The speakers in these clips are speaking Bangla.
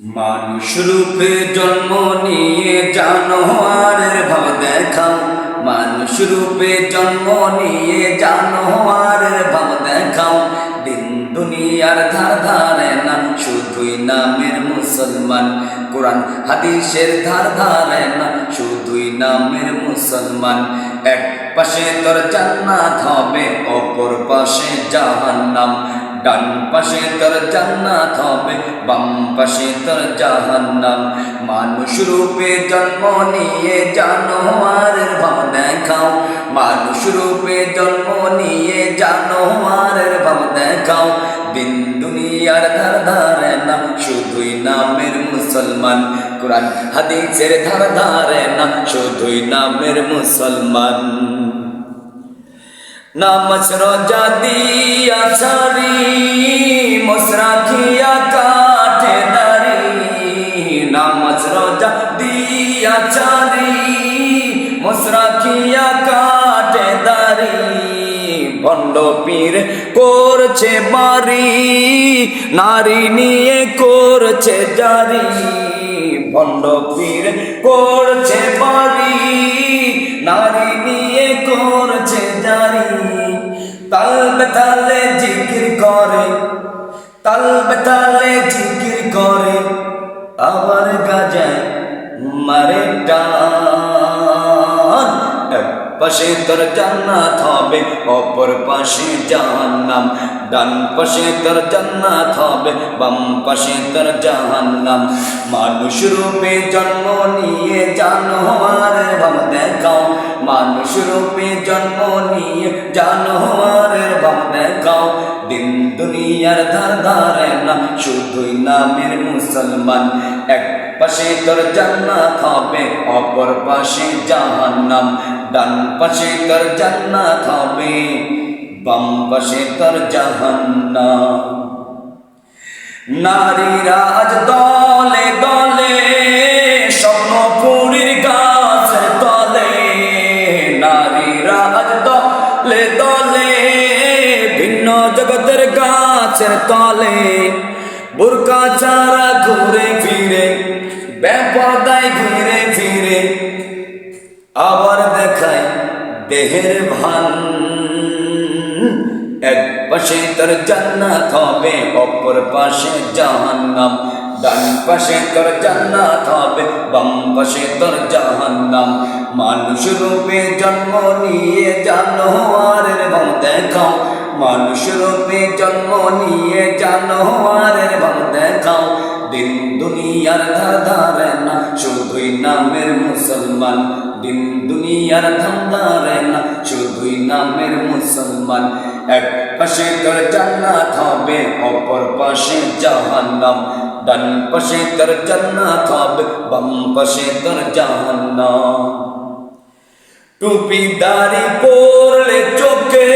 মানুষ রূপে জন্ম নিয়ে জানোয়ারের ভাব দেখাও, মানুষ রূপে জন্ম নিয়ে জানোয়ারের ভাব দেখাও। দিন দুনিয়ার ধার ধারে না শুধুই নামের মুসলমান, কোরআন হাদিসের ধার ধারে না শুধুই নামের মুসলমান। এক পাশে তোর জান্নাত হবে, অপর পাশে জাহান্নাম। ডান পাশে তোর জান্নাত হবে, বাম পাশে তোর জাহান্নাম। মানুষ রূপে জন্ম নিয়ে জানোয়ারের ভাব দেখাও, মানুষ রূপে জন্ম নিয়ে জানোয়ারের ভাব দেখাও। দিন দুনিয়ার ধার ধারে না শুধুই নামের মুসলমান, কোরআন হাদিসের ধার ধারে না শুধুই নামের মুসলমান। নামাজ রোজা দিয়া ছাড়ি, মশরা খিয়া কাটে দাড়ি। নামাজ রোজা দিয়া ছাড়ি, মশরা খিয়া কাটে দাড়ি। ভণ্ড পীর করছে বাড়ি, নারী নিয়ে করছে জারি। ভণ্ড পীর করছে বাড়ি, নারী নিয়ে করছে জারি। তাল তালে জিকির করে, তাল তালে জিকির করে, আবার গাজায় মারে টান। এক পাশে তোর জান্নাত হবে, অপর পাশে জাহান্নাম। ডান পাশে তোর জান্নাত হবে, বাম পাশে তোর জাহান্নাম। মানুষ রূপে জন্ম নিয়ে জানোয়ারের ভাব দেখাও, মানুষ রূপে জন্ম নিয়ে জানোয়ারের ভাব দেখাও। দিন দুনিয়ার ধার ধারে না শুধুই নামের মুসলমান। এক পাশে তোর জান্নাত হবে, অপর পাশে জাহান্নাম। ডান পাশে তোর জান্নাত হবে, বাম পাশে তোর জাহান্নাম। নারীরা আজ দলে দলে স্বপ্নপুরীর গাছ তলে। নারীরা আজ দলে দলে ভিন্ন জগতের গাছের তলে। বুরকা ছাড়া ঘুরে ফিরে, বেপরদায় ঘুরে ফিরে, আবার দেখায় দেহের ভান। এক পাশে তোর জান্নাত হবে, অপর পাশে জাহান্নাম। ডান পাশে তোর জান্নাত হবে, বাম পাশে তোর জাহান্নাম। মানুষ রূপে জন্ম নিয়ে জানোয়ারের ভাব দেখাও, মানুষ রূপে জন্ম নিয়ে জানোয়ারের ভাব দেখাও। দিন দুনিয়ার ধার ধারে না শুধুই নামের মুসলমান, দিন দুনিয়ার ধার ধারে না শুধুই নামের মুসলমান। এক পাশে তোর জান্নাত হবে, অপর পাশে জাহান্নাম। ডান পাশে তোর জান্নাত হবে, বাম পাশে তোর জাহান্নাম। টুপি দাড়ি পরলে চোখে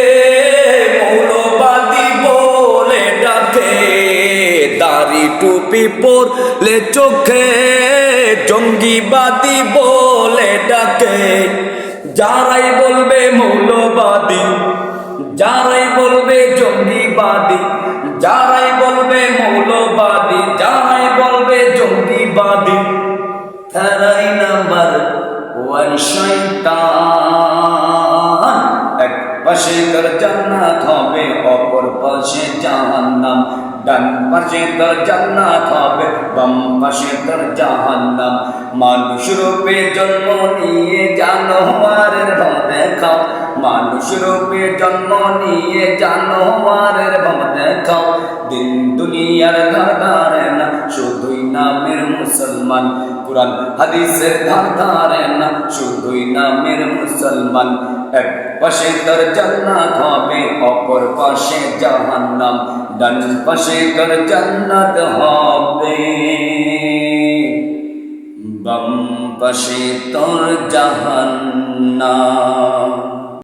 মৌলবাদী বলে ডাকে। দাড়ি টুপি পরলে চোখে জঙ্গিবাদী বলে ডাকে। যারাই বলবে মৌলবাদী, যারাই বলবে জঙ্গিবাদী, যারাই বলবে মৌলবাদী, যারাই বলবে জঙ্গিবাদী, তারাই নাম্বার ওয়ান শয়তান। এক পাশে তোর জান্নাত হবে, অপর পাশে জাহান্নাম। ডান পাশে তোর জান্নাত হবে, বাম পাশে তোর জাহান্নাম। মানুষ রূপে জন্ম নিয়ে জানোয়ারের ভাব দেখাও, মানুষ রূপে জন্ম নিয়ে জানোয়ারের ভাব দেখাও। দিন দুনিয়ার ধার ধারে না শুধুই নামের মুসলমান, কোরআন হাদিসের ধার ধারে না শুধুই নামের মুসলমান। এক পাশে তোর জান্নাত হবে, অপর পাশে জাহান্নাম। ডান পাশে তোর জান্নাত হবে, বাম পাশে তোর জাহান্নাম।